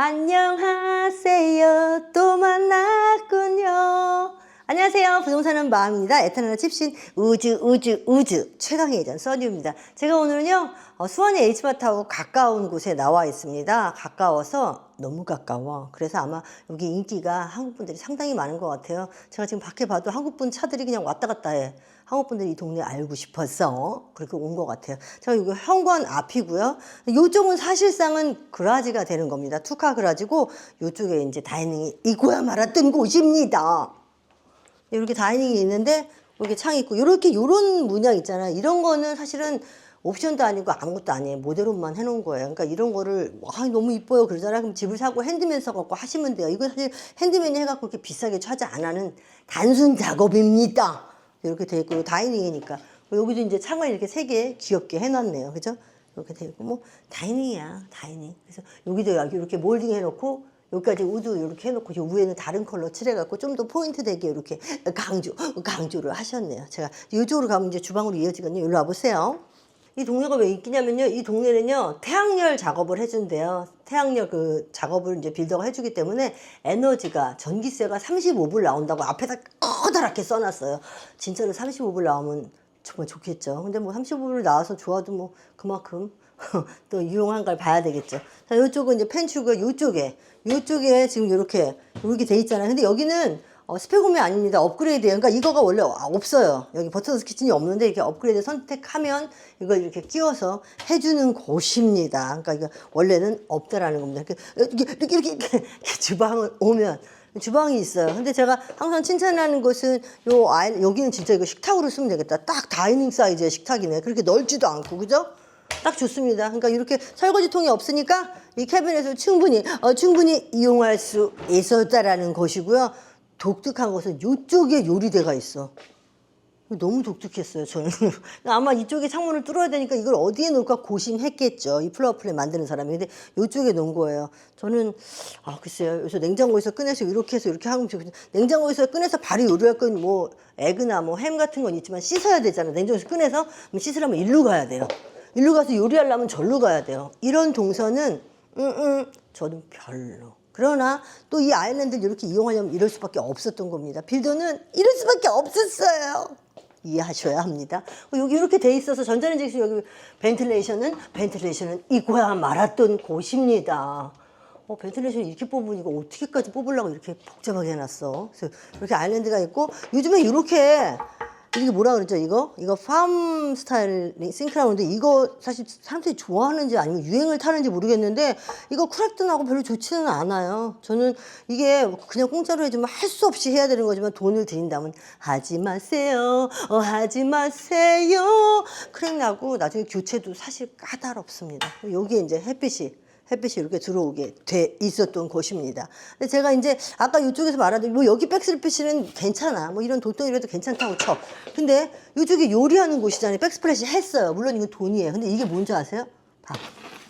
안녕하세요. 또 만났군요. 안녕하세요. 부동산은 마음입니다. 에터널 칩신 우주 최강의 예전 써니입니다. 제가 오늘은요 수원의 H마트하고 가까운 곳에 나와 있습니다. 가까워서 너무 가까워. 그래서 아마 여기 인기가 한국분들이 상당히 많은 것 같아요. 제가 지금 밖에 봐도 한국분 차들이 그냥 왔다 갔다 해. 한국분들이 이 동네 알고 싶어서 그렇게 온 것 같아요. 제가 이거 현관 앞이고요. 이쪽은 사실상은 그라지가 되는 겁니다. 투카 그라지고 이쪽에 이제 다이닝이 있고야 말았던 곳입니다. 이렇게 다이닝이 있는데 이렇게 창이 있고 이렇게 요런 문양 있잖아요. 이런 거는 사실은 옵션도 아니고 아무것도 아니에요. 모델업만 해놓은 거예요. 그러니까 이런 거를 너무 이뻐요 그러잖아요. 그럼 집을 사고 핸드맨 사갖고 하시면 돼요. 이거 사실 핸드맨이 해갖고 이렇게 비싸게 차지 안 하는 단순 작업입니다. 이렇게 돼 있고 다이닝이니까 여기도 이제 창을 이렇게 세 개 귀엽게 해놨네요. 그죠? 이렇게 돼 있고 뭐 다이닝이야 다이닝. 그래서 여기도 이렇게 몰딩 해놓고 여기까지 우드 이렇게 해놓고 요 위에는 다른 컬러 칠해갖고 좀 더 포인트 되게 이렇게 강조를 하셨네요. 제가 이쪽으로 가면 이제 주방으로 이어지거든요. 여기로 와보세요. 이 동네가 왜 있냐면요. 이 동네는요 태양열 작업을 해준대요. 태양열 그 작업을 이제 빌더가 해주기 때문에 에너지가 전기세가 35불 나온다고 앞에다 커다랗게 써놨어요. 진짜로 35불 나오면 정말 좋겠죠. 근데 뭐 35불 나와서 좋아도 뭐 그만큼 또 유용한 걸 봐야 되겠죠. 자, 이쪽은 이제 펜츄가 이쪽에 지금 이렇게 돼 있잖아요. 근데 여기는 스펙홈이 아닙니다. 업그레이드예요. 그러니까 이거가 원래 없어요. 여기 버터스 키친이 없는데 이렇게 업그레이드 선택하면 이걸 이렇게 끼워서 해주는 곳입니다. 그러니까 이거 원래는 없다라는 겁니다. 이렇게 주방을 오면 주방이 있어요. 근데 제가 항상 칭찬하는 것은 여기는 진짜 이거 식탁으로 쓰면 되겠다. 딱 다이닝 사이즈의 식탁이네. 그렇게 넓지도 않고 그죠? 딱 좋습니다. 그러니까 이렇게 설거지통이 없으니까 이 캐비넷을 충분히 이용할 수 있었다라는 것이고요. 독특한 것은 이쪽에 요리대가 있어. 너무 독특했어요, 저는. 아마 이쪽에 창문을 뚫어야 되니까 이걸 어디에 놓을까 고심했겠죠. 이 플라워 플랜 만드는 사람이. 근데 이쪽에 놓은 거예요. 저는, 글쎄요. 여기서 냉장고에서 꺼내서 이렇게 해서 이렇게 하면 좋겠죠. 냉장고에서 꺼내서 바로 요리할 건 뭐, 에그나 뭐 햄 같은 건 있지만 씻어야 되잖아요. 냉장고에서 꺼내서 씻으려면 일로 가야 돼요. 일로 가서 요리하려면 절로 가야 돼요. 이런 동선은, 저는 별로. 그러나 또 이 아일랜드를 이렇게 이용하려면 이럴 수밖에 없었던 겁니다. 빌더는 이럴 수밖에 없었어요. 이해하셔야 합니다. 여기 이렇게 돼 있어서 전자레인지 여기 벤틸레이션은 이거야 말았던 곳입니다. 벤틸레이션 이렇게 뽑으니까 어떻게까지 뽑으려고 이렇게 복잡하게 해놨어. 그래서 이렇게 아일랜드가 있고 요즘에 이게 뭐라 그러죠 이거 팜 스타일 싱크라운드 이거 사실 사람들이 좋아하는지 아니면 유행을 타는지 모르겠는데 이거 크랙도 별로 좋지는 않아요. 저는 이게 그냥 공짜로 해주면 할 수 없이 해야 되는 거지만 돈을 들인다면 하지 마세요. 크랙 나고 나중에 교체도 사실 까다롭습니다. 여기에 이제 햇빛이 이렇게 들어오게 돼 있었던 곳입니다. 근데 제가 이제 아까 이쪽에서 말하던 뭐 여기 백스플래시는 괜찮아. 뭐 이런 도토리라도 괜찮다고 쳐. 근데 이쪽에 요리하는 곳이잖아요. 백스플래시 했어요. 물론 이건 돈이에요. 근데 이게 뭔지 아세요?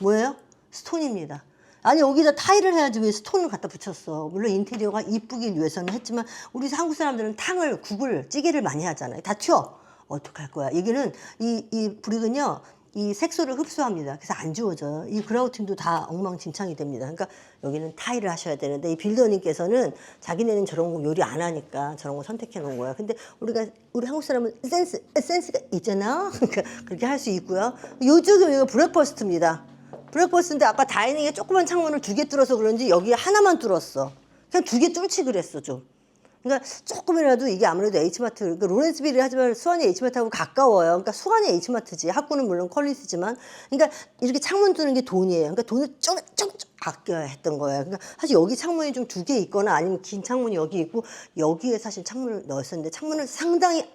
뭐예요? 스톤입니다. 아니 여기다 타일을 해야지 왜 스톤을 갖다 붙였어. 물론 인테리어가 이쁘길 위해서는 했지만 우리 한국 사람들은 국을 찌개를 많이 하잖아요. 다 튀어. 어떡할 거야. 여기는 이 브릭은요. 이 색소를 흡수합니다. 그래서 안 지워져요. 이 그라우팅도 다 엉망진창이 됩니다. 그러니까 여기는 타일을 하셔야 되는데 이 빌더님께서는 자기네는 저런 거 요리 안 하니까 저런 거 선택해 놓은 거야. 근데 우리 한국 사람은 센스가 있잖아. 그러니까 그렇게 할 수 있고요. 이쪽은 이거 브렉퍼스트입니다. 브렉퍼스트인데 아까 다이닝에 조그만 창문을 2개 뚫어서 그런지 여기 하나만 뚫었어. 그냥 2개 뚫지 그랬어 좀. 그러니까 조금이라도 이게 아무래도 H마트, 그러니까 로렌스빌이 하지만 수원의 H마트하고 가까워요. 그러니까 수원의 H마트지. 학구는 물론 컬리스지만. 그러니까 이렇게 창문 두는 게 돈이에요. 그러니까 돈을 좀 아껴야 했던 거예요. 그러니까 사실 여기 창문이 좀 2개 있거나 아니면 긴 창문이 여기 있고 여기에 사실 창문을 넣었었는데 창문을 상당히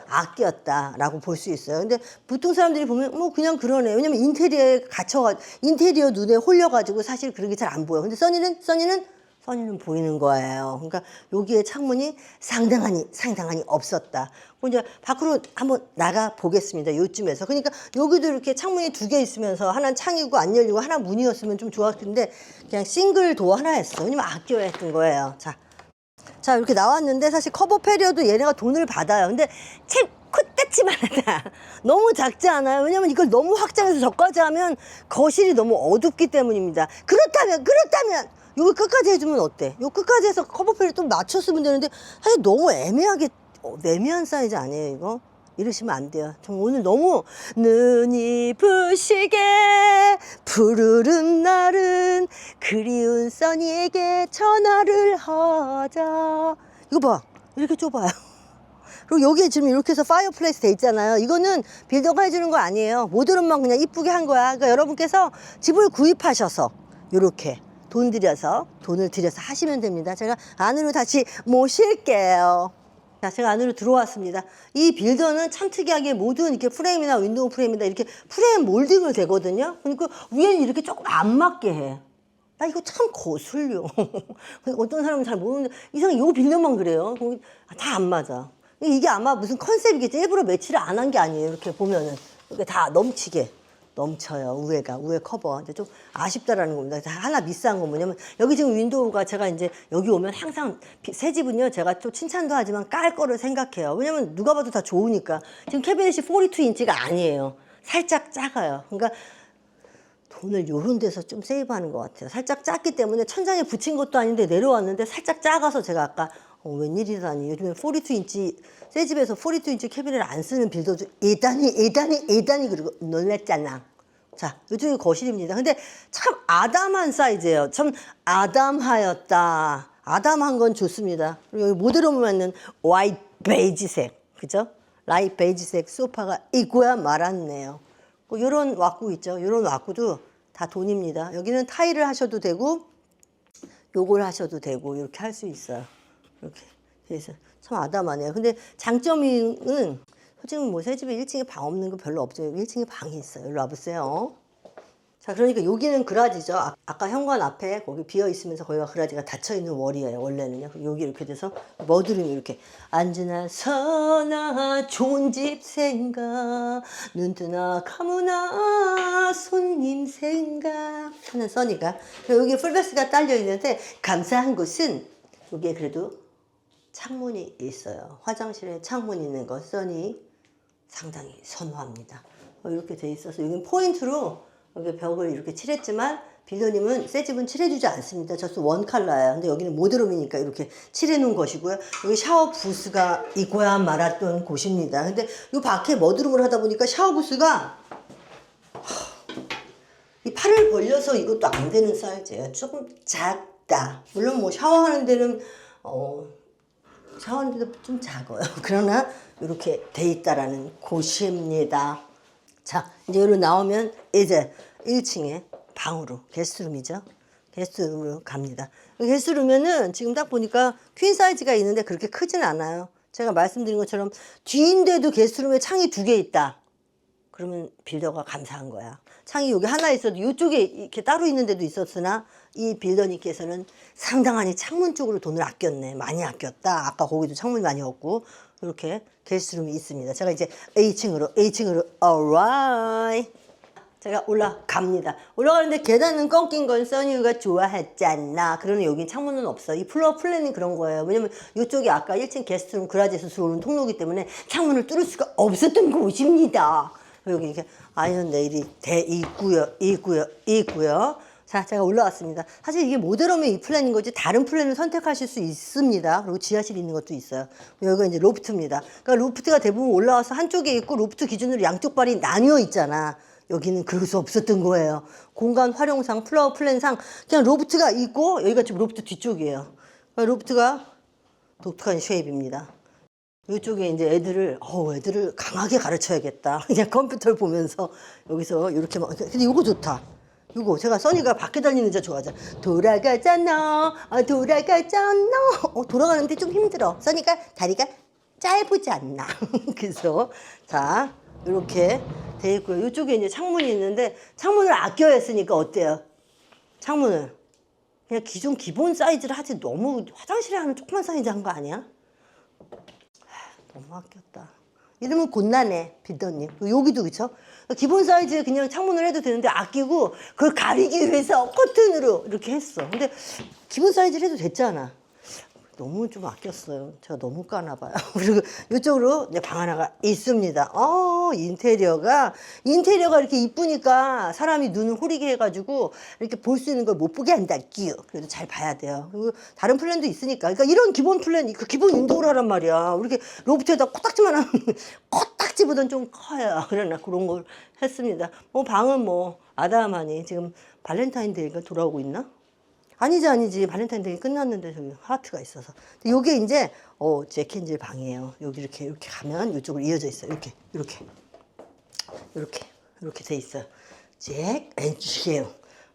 아꼈다라고 볼 수 있어요. 근데 보통 사람들이 보면 뭐 그냥 그러네. 왜냐면 인테리어 눈에 홀려가지고 사실 그런 게 잘 안 보여. 근데 써니는 보이는 거예요. 그러니까 여기에 창문이 상당하니 없었다. 이제 밖으로 한번 나가 보겠습니다. 요쯤에서. 그러니까 여기도 이렇게 창문이 2개 있으면서 하나는 창이고 안 열리고 하나 문이었으면 좀 좋았을 텐데 그냥 싱글 도어 하나였어. 왜냐면 아껴야 했던 거예요. 자 이렇게 나왔는데 사실 커버 패리어도 얘네가 돈을 받아요. 근데 콧대치만 하다. 너무 작지 않아요? 왜냐면 이걸 너무 확장해서 저까지 하면 거실이 너무 어둡기 때문입니다. 그렇다면 여기 끝까지 해주면 어때? 요 끝까지 해서 커버페를 좀 맞췄으면 되는데 사실 너무 애매한 사이즈 아니에요 이거? 이러시면 안 돼요. 저 오늘 너무 눈이 부시게 푸르른 날은 그리운 써니에게 전화를 하자. 이거 봐, 이렇게 좁아요. 그리고 여기에 지금 이렇게 해서 파이어플레이스 돼 있잖아요. 이거는 빌더가 해주는 거 아니에요. 모드룸만 그냥 이쁘게 한 거야. 그러니까 여러분께서 집을 구입하셔서 이렇게 돈을 들여서 하시면 됩니다. 제가 안으로 다시 모실게요. 자, 제가 안으로 들어왔습니다. 이 빌더는 참 특이하게 모든 이렇게 프레임이나 윈도우 프레임이나 이렇게 프레임 몰딩을 되거든요. 그러니까 위에는 이렇게 조금 안 맞게 해. 나 이거 참 거슬려. 어떤 사람은 잘 모르는데 이상하게 요 빌더만 그래요. 다 안 맞아. 이게 아마 무슨 컨셉이겠지. 일부러 매치를 안 한 게 아니에요. 이렇게 보면은. 이게 다 넘쳐요. 우에 커버. 근데 좀 아쉽다라는 겁니다. 하나 미스한 건 뭐냐면 여기 지금 윈도우가 제가 이제 여기 오면 항상 새 집은요 제가 또 칭찬도 하지만 깔 거를 생각해요. 왜냐면 누가 봐도 다 좋으니까. 지금 캐비넷이 42인치가 아니에요. 살짝 작아요. 그러니까 돈을 요런 데서 좀 세이브하는 것 같아요. 살짝 작기 때문에 천장에 붙인 것도 아닌데 내려왔는데 살짝 작아서 제가 아까 웬일이라니. 요즘에 42인치 새 집에서 42인치 캐비넷을 안 쓰는 빌더도 애다니 그리고 놀랬잖아. 자, 이쪽이 거실입니다. 근데 참 아담한 사이즈예요. 참 아담하였다. 아담한 건 좋습니다. 그리고 여기 모델홈에 있는 화이트 베이지색, 그죠? 라이트 베이지색 소파가 있고야 말았네요. 요런 왁구 있죠? 요런 왁구도 다 돈입니다. 여기는 타일을 하셔도 되고 요걸 하셔도 되고 이렇게 할 수 있어요. 이렇게. 그래서 참 아담하네요. 근데 장점은 솔직히 뭐 새 집에 1층에 방 없는 거 별로 없죠. 여기 1층에 방이 있어요. 일로 와보세요. 자, 그러니까 여기는 그라지죠. 아까 현관 앞에 거기 비어 있으면서 거기가 그라지가 닫혀 있는 월이에요. 원래는요. 여기 이렇게 돼서 머드룸이 이렇게 앉으나 서나 좋은 집 생각 눈 뜨나 감으나 손님 생각 하는 써니가. 여기 풀베스가 딸려 있는데 감사한 곳은 여기에 그래도 창문이 있어요. 화장실에 창문 있는 거 써니 상당히 선호합니다. 이렇게 돼 있어서 여기는 포인트로 여기 벽을 이렇게 칠했지만 빌더님은 새 집은 칠해주지 않습니다. 저도 원 컬러예요. 근데 여기는 모드룸이니까 이렇게 칠해 놓은 것이고요. 여기 샤워 부스가 있고야 말았던 곳입니다. 근데 이 밖에 머드룸을 하다 보니까 샤워 부스가 이 팔을 벌려서 이것도 안 되는 사이즈예요. 조금 작다. 물론 뭐 샤워하는 데는 샤워하는데도 좀 작아요. 그러나 이렇게 돼 있다라는 곳입니다. 자, 이제 여기로 나오면 이제 1층에 방으로 게스트룸이죠. 게스트룸으로 갑니다. 게스트룸에는 지금 딱 보니까 퀸 사이즈가 있는데 그렇게 크진 않아요. 제가 말씀드린 것처럼 뒤인데도 게스트룸에 창이 2개 있다. 그러면 빌더가 감사한 거야. 창이 여기 하나 있어도 이쪽에 이렇게 따로 있는 데도 있었으나 이 빌더님께서는 상당하니 창문 쪽으로 돈을 아꼈네. 많이 아꼈다. 아까 거기도 창문이 많이 없고 이렇게 게스트룸이 있습니다. 제가 이제 A층으로 alright. 제가 올라갑니다. 올라가는데 계단은 꺾인 건 써니가 좋아했잖아. 그러나 여긴 창문은 없어. 이 플로어 플랜이 그런 거예요. 왜냐면 이쪽이 아까 1층 게스트룸 그라지에서 들어오는 통로이기 때문에 창문을 뚫을 수가 없었던 곳입니다. 여기 이렇게 아이언 네일이 있고요. 자, 제가 올라왔습니다. 사실 이게 모델홈의 이 플랜인 거지 다른 플랜을 선택하실 수 있습니다. 그리고 지하실이 있는 것도 있어요. 여기가 이제 로프트입니다. 그러니까 로프트가 대부분 올라와서 한쪽에 있고 로프트 기준으로 양쪽 발이 나뉘어 있잖아. 여기는 그럴 수 없었던 거예요. 공간 활용상, 플로어 플랜상 그냥 로프트가 있고 여기가 지금 로프트 뒤쪽이에요. 그러니까 로프트가 독특한 쉐입입니다. 이쪽에 이제 애들을 강하게 가르쳐야겠다. 그냥 컴퓨터를 보면서 여기서 이렇게 막. 근데 이거 좋다. 이거 제가 써니가 밖에 달리는 자 좋아하잖아. 돌아가잖아. 돌아가는데 좀 힘들어. 써니가 다리가 짧지 않나. 그래서 자 이렇게 돼 있고요. 이쪽에 이제 창문이 있는데 창문을 아껴야 했으니까 어때요? 창문을 그냥 기본 사이즈를 하지 너무 화장실에 하는 조그만 사이즈 한 거 아니야? 너무 아꼈다. 이러면 곤란해, 빌더님. 여기도 그쵸? 기본 사이즈 그냥 창문을 해도 되는데 아끼고 그걸 가리기 위해서 커튼으로 이렇게 했어. 근데 기본 사이즈를 해도 됐잖아. 너무 좀 아꼈어요. 제가 너무 까나 봐요. 그리고 이쪽으로 이제 방 하나가 있습니다. 인테리어가 이렇게 이쁘니까 사람이 눈을 호리게 해가지고 이렇게 볼 수 있는 걸 못 보게 한다. 끼요. 그래도 잘 봐야 돼요. 그리고 다른 플랜도 있으니까. 그러니까 이런 기본 플랜, 그 기본 인도라란 말이야. 이렇게 로프트에다 코딱지만 하면 코딱지보단 좀 커요. 그러나 그런 걸 했습니다. 뭐 방은 뭐 아담하니 지금 발렌타인데이가 돌아오고 있나? 아니지. 발렌타인데이 끝났는데 저기 하트가 있어서. 요게 이제 잭 켄질 방이에요. 여기 이렇게 가면 이쪽으로 이어져 있어요. 이렇게 돼 있어요. 잭 앤지예요.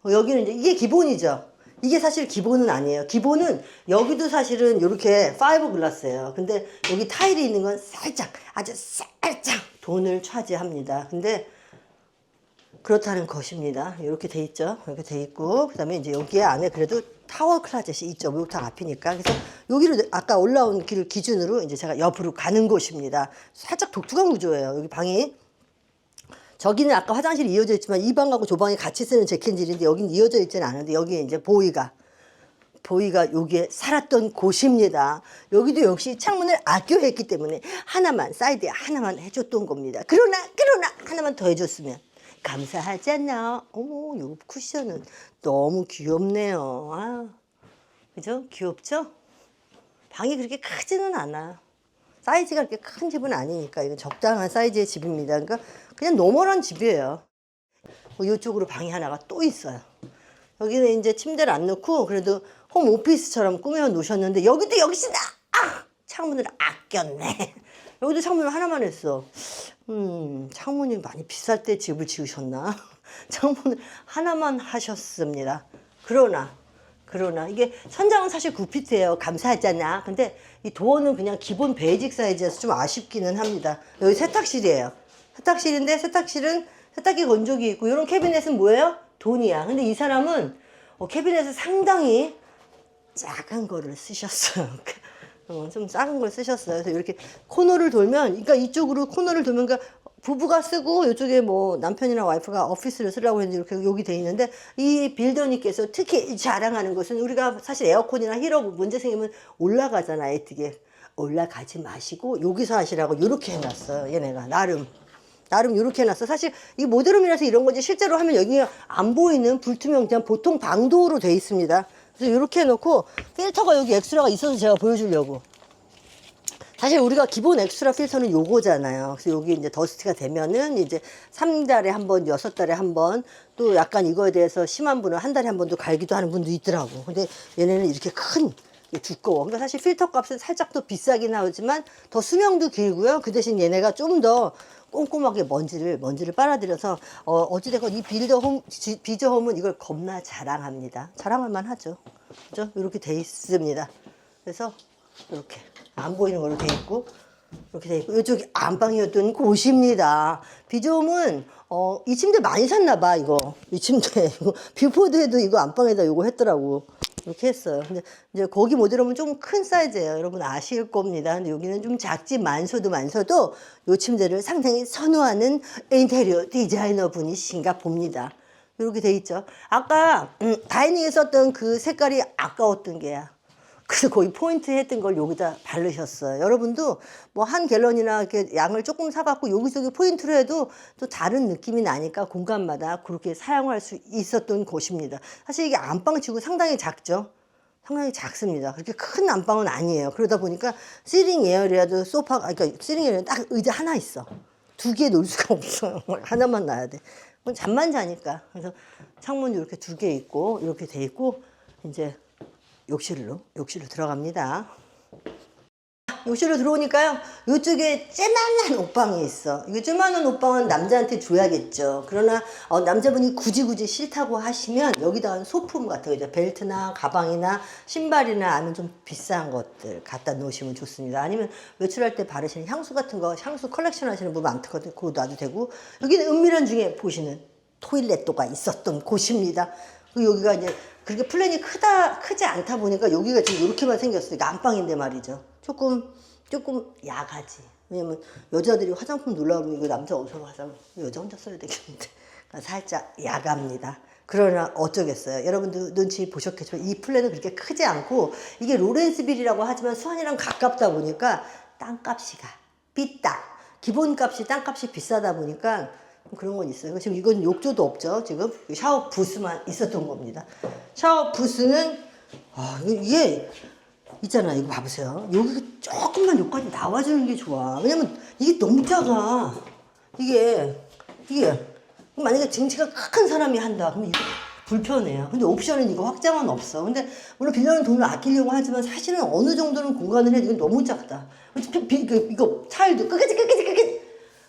여기는 이제 이게 기본이죠. 이게 사실 기본은 아니에요. 기본은 여기도 사실은 이렇게 파이버 글라스예요. 근데 여기 타일이 있는 건 아주 살짝 돈을 차지합니다. 근데 그렇다는 것입니다. 이렇게 돼 있죠. 이렇게 돼 있고, 그 다음에 이제 여기에 안에 그래도 타워 클라젯이 있죠. 목욕탕 앞이니까. 그래서 여기를 아까 올라온 길 기준으로 이제 제가 옆으로 가는 곳입니다. 살짝 독특한 구조예요. 여기 방이. 저기는 아까 화장실이 이어져 있지만 이 방하고 저 방이 같이 쓰는 잭켄질인데 여기는 이어져 있지는 않은데 여기에 이제 보이가 여기에 살았던 곳입니다. 여기도 역시 창문을 악교했기 때문에 사이드에 하나만 해줬던 겁니다. 그러나 하나만 더 해줬으면 감사하잖아. 어머, 요 쿠션은 너무 귀엽네요. 그죠? 귀엽죠? 방이 그렇게 크지는 않아. 사이즈가 그렇게 큰 집은 아니니까 이건 적당한 사이즈의 집입니다. 그러니까 그냥 노멀한 집이에요. 이쪽으로 방이 하나가 또 있어요. 여기는 이제 침대를 안 넣고 그래도 홈 오피스처럼 꾸며 놓으셨는데 여기도 역시나 창문을 아꼈네. 여기도 창문을 하나만 했어. 창문이 많이 비쌀 때 집을 지으셨나? 창문을 하나만 하셨습니다. 그러나 이게 천장은 사실 9피트예요. 감사하잖아. 근데 이 도어는 그냥 기본 베이직 사이즈여서 좀 아쉽기는 합니다. 여기 세탁실이에요. 세탁실인데 세탁실은 세탁기 건조기 있고 이런 캐비넷은 뭐예요? 돈이야. 근데 이 사람은 캐비넷을 상당히 작은 거를 쓰셨어요. 좀 작은 걸 쓰셨어요. 그래서 이렇게 코너를 돌면, 그러니까 이쪽으로 코너를 돌면, 그러니까 부부가 쓰고 이쪽에 뭐 남편이나 와이프가 오피스를 쓰려고 했는데 이렇게 여기 돼 있는데 이 빌더님께서 특히 자랑하는 것은 우리가 사실 에어컨이나 히터 문제 생기면 올라가잖아. 애뜨게 올라가지 마시고 여기서 하시라고 이렇게 해놨어요. 얘네가 나름 이렇게 해놨어. 사실 이 모델룸이라서 이런 거지 실제로 하면 여기가 안 보이는 불투명 그냥 보통 방도로 돼 있습니다. 그래서 이렇게 해놓고 필터가 여기 엑스트라가 있어서 제가 보여주려고. 사실 우리가 기본 엑스트라 필터는 요거잖아요. 그래서 여기 이제 더스트가 되면은 이제 3달에 한 번, 6달에 한 번, 또 약간 이거에 대해서 심한 분은 한 달에 한 번도 갈기도 하는 분도 있더라고. 근데 얘네는 이렇게 큰, 두꺼워. 그러니까 사실 필터 값은 살짝 더 비싸긴 하지만 더 수명도 길고요. 그 대신 얘네가 좀 더 꼼꼼하게 먼지를 빨아들여서 어찌됐건 이 비저홈은 이걸 겁나 자랑합니다. 자랑할 만하죠. 그죠? 이렇게 돼 있습니다. 그래서 이렇게 안 보이는 걸로 돼 있고 이렇게 돼 있고 이쪽이 안방이었던 곳입니다. 비저홈은 이 침대 많이 샀나 봐. 이 침대 이거 뷰포드에도 이거 안방에다 이거 했더라고. 이렇게 했어요. 근데 이제 거기 모델홈은 좀 큰 사이즈예요. 여러분 아실 겁니다. 근데 여기는 좀 작지만서도 이 침대를 상당히 선호하는 인테리어 디자이너 분이신가 봅니다. 이렇게 돼 있죠. 아까 다이닝에 썼던 그 색깔이 아까웠던 게야. 그래서 거의 포인트 했던 걸 여기다 바르셨어요. 여러분도 뭐 한 갤런이나 이렇게 양을 조금 사갖고 여기저기 포인트로 해도 또 다른 느낌이 나니까 공간마다 그렇게 사용할 수 있었던 곳입니다. 사실 이게 안방치고 상당히 작죠? 상당히 작습니다. 그렇게 큰 안방은 아니에요. 그러다 보니까 시링 에어리아도 그러니까 시링 에어리아 딱 의자 하나 있어. 두 개 놓을 수가 없어요. 하나만 놔야 돼. 잠만 자니까. 그래서 창문이 이렇게 두 개 있고 이렇게 돼 있고 이제 욕실로 들어갑니다. 욕실로 들어오니까요. 이쪽에 쬐만한 옷방이 있어. 이거 쬐만한 옷방은 남자한테 줘야겠죠. 그러나 남자분이 굳이 싫다고 하시면 여기다 소품 같은 거 이제 벨트나 가방이나 신발이나 아니면 좀 비싼 것들 갖다 놓으시면 좋습니다. 아니면 외출할 때 바르시는 향수 같은 거 향수 컬렉션 하시는 분 많거든요. 그거 놔도 되고 여기는 은밀한 중에 보시는 토일렛도가 있었던 곳입니다. 여기가 이제 그렇게 플랜이 크지 않다 보니까 여기가 지금 이렇게만 생겼어요. 이거 안방인데 말이죠. 조금 야하지. 왜냐면 여자들이 화장품 놀라면 이거 남자 어디서 화장 여자 혼자 써야 되겠는데 살짝 야합니다. 그러나 어쩌겠어요. 여러분들 눈치 보셨겠지만 이 플랜은 그렇게 크지 않고 이게 로렌스빌이라고 하지만 수원이랑 가깝다 보니까 땅값이가 삐딱 기본값이 땅값이 비싸다 보니까 그런 건 있어요. 지금 이건 욕조도 없죠. 지금 샤워 부스만 있었던 겁니다. 샤워 부스는 이게 있잖아. 이거 봐보세요. 여기 조금만 여기까지 나와주는 게 좋아. 왜냐면 이게 너무 작아. 이게 만약에 등치가 큰 사람이 한다. 그러면 이거 불편해요. 근데 옵션은 이거 확장은 없어. 근데 물론 빌려는 돈을 아끼려고 하지만 사실은 어느 정도는 공간을 해도 이건 너무 작다. 이거 타일도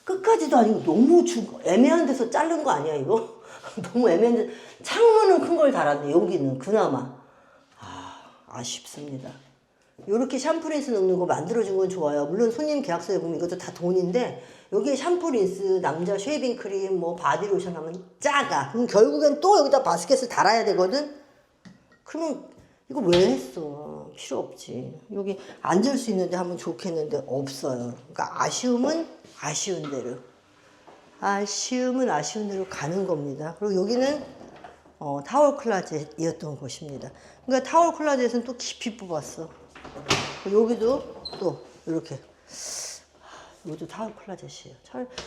끝까지도 아니고 너무 애매한 데서 자른 거 아니야 이거? 너무 애매한데 창문은 큰 걸 달았네. 여기는 그나마 아쉽습니다. 요렇게 샴푸 린스 넣는 거 만들어준 건 좋아요. 물론 손님 계약서에 보면 이것도 다 돈인데 여기에 샴푸 린스, 남자 쉐이빙 크림, 뭐 바디로션 하면 작아. 그럼 결국엔 또 여기다 바스켓을 달아야 되거든? 그러면 이거 왜 했어? 필요 없지. 여기 앉을 수 있는데 하면 좋겠는데 없어요. 그러니까 아쉬움은 아쉬운 대로. 아쉬움은 아쉬운 대로 가는 겁니다. 그리고 여기는 타월 클라젯이었던 곳입니다. 그러니까 타월 클라젯은 또 깊이 뽑았어. 여기도 또 이렇게 이것도 타워 클라젯이에요.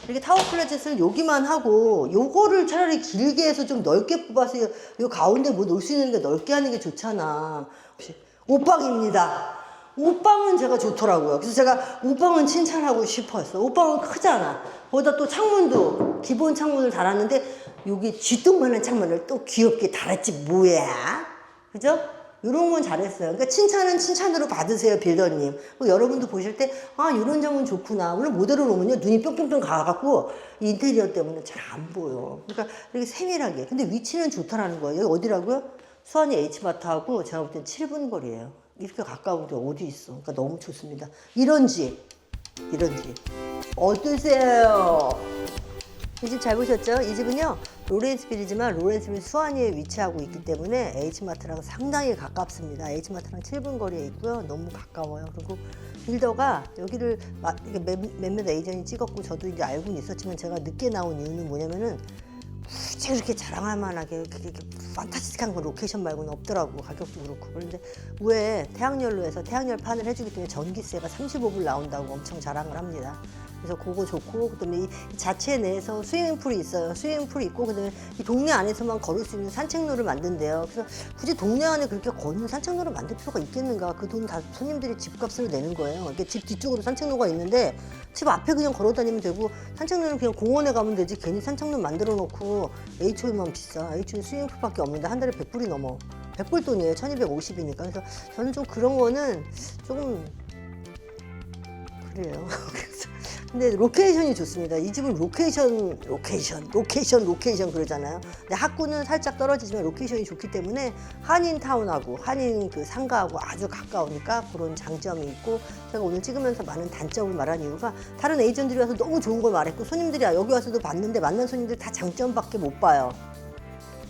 이렇게 타워 클라젯을 여기만 하고 요거를 차라리 길게 해서 좀 넓게 뽑아서 요 가운데 뭐 놓을 수 있는 게 넓게 하는 게 좋잖아. 옷방입니다. 옷방은 제가 좋더라고요. 그래서 제가 옷방은 칭찬하고 싶었어. 옷방은 크잖아. 거기다 또 창문도 기본 창문을 달았는데 여기 쥐뚱만한 창문을 또 귀엽게 달았지 뭐야. 그죠? 이런 건 잘했어요. 그러니까 칭찬은 칭찬으로 받으세요, 빌더님. 여러분도 보실 때, 이런 점은 좋구나. 물론 모델을 놓으면요, 눈이 뿅뿅뿅 가갖고, 인테리어 때문에 잘 안 보여. 그러니까 이렇게 세밀하게. 근데 위치는 좋다라는 거예요. 여기 어디라고요? 수원이 H마트하고 제가 볼 땐 7분 거리예요. 이렇게 가까운데 어디 있어. 그러니까 너무 좋습니다. 이런 집. 어떠세요? 이 집 잘 보셨죠? 이 집은요, 로렌스빌이지만 로렌스빌 수완리에 위치하고 있기 때문에 H마트랑 상당히 가깝습니다. H마트랑 7분 거리에 있고요. 너무 가까워요. 그리고 빌더가 여기를 몇몇 에이전이 찍었고 저도 이제 알고는 있었지만 제가 늦게 나온 이유는 뭐냐면은 굳이 그렇게 자랑할 만하게 그렇게 판타스틱한 거 로케이션 말고는 없더라고. 가격도 그렇고. 그런데 왜 태양열로해서 태양열판을 해주기 때문에 전기세가 35불 나온다고 엄청 자랑을 합니다. 그래서 그거 좋고, 그다음에 이 자체 내에서 스위밍풀이 있어요. 스위밍풀이 있고, 그다음에 이 동네 안에서만 걸을 수 있는 산책로를 만든대요. 그래서 굳이 동네 안에 그렇게 걷는 산책로를 만들 필요가 있겠는가? 그 돈 다 손님들이 집값으로 내는 거예요. 이렇게 집 뒤쪽으로 산책로가 있는데 집 앞에 그냥 걸어 다니면 되고 산책로는 그냥 공원에 가면 되지. 괜히 산책로 만들어 놓고 HO에만 비싸. HO는 스위밍풀밖에 없는데 한 달에 100불이 넘어. 100불 돈이에요. 1250이니까. 그래서 저는 좀 그런 거는 조금 그래요. 근데 로케이션이 좋습니다. 이 집은 로케이션 그러잖아요. 근데 학구는 살짝 떨어지지만 로케이션이 좋기 때문에 한인타운하고 한인 그 상가하고 아주 가까우니까 그런 장점이 있고, 제가 오늘 찍으면서 많은 단점을 말한 이유가 다른 에이전트들이 와서 너무 좋은 걸 말했고 손님들이 여기 와서도 봤는데 만난 손님들 다 장점밖에 못 봐요.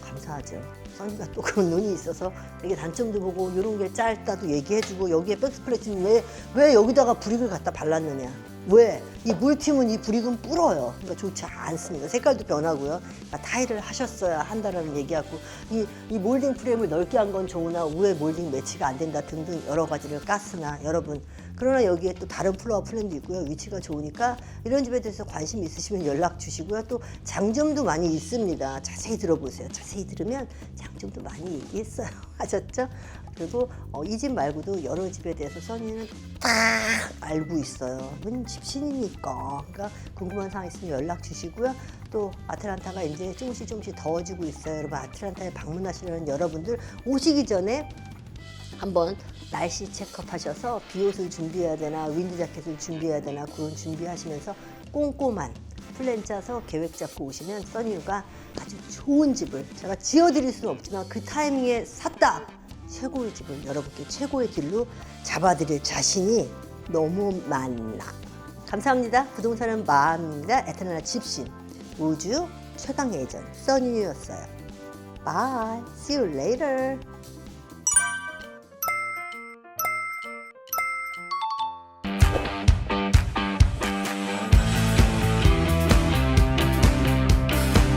감사하죠. 써니가 또 그런 눈이 있어서 이게 단점도 보고 이런 게 짧다도 얘기해주고, 여기에 백스플래시는 왜 여기다가 브릭을 갖다 발랐느냐. 왜? 이 물팀은 이 브릭은 불어요. 그러니까 좋지 않습니다. 색깔도 변하고요. 그러니까 타일을 하셨어야 한다라는 얘기하고, 이 몰딩 프레임을 넓게 한 건 좋으나 위에 몰딩 매치가 안 된다 등등 여러 가지를 깠으나 여러분, 그러나 여기에 또 다른 플로어 플랜도 있고요. 위치가 좋으니까 이런 집에 대해서 관심 있으시면 연락 주시고요. 또 장점도 많이 있습니다. 자세히 들어보세요. 자세히 들으면 장점도 많이 얘기했어요. 아셨죠? 그리고 이 집 말고도 여러 집에 대해서 써니는 다 알고 있어요. 집신이니까. 그러니까 궁금한 사항 있으면 연락 주시고요. 또 아틀란타가 이제 조금씩 더워지고 있어요. 여러분, 아틀란타에 방문하시려는 여러분들 오시기 전에 한번 날씨 체크업 하셔서 비옷을 준비해야 되나 윈드 자켓을 준비해야 되나 그런 준비하시면서 꼼꼼한 플랜 짜서 계획 잡고 오시면 써니유가 아주 좋은 집을, 제가 지어드릴 수는 없지만 그 타이밍에 샀다! 최고의 집을 여러분께 최고의 딜로 잡아드릴 자신이 너무 많아. 감사합니다. 부동산은 마음입니다. 에테르나 집신 우주 최강 에이전 써니유였어요. Bye. See you later.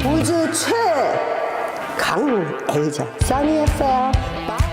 우주 최강 강 에이전 써니였어요. 바이.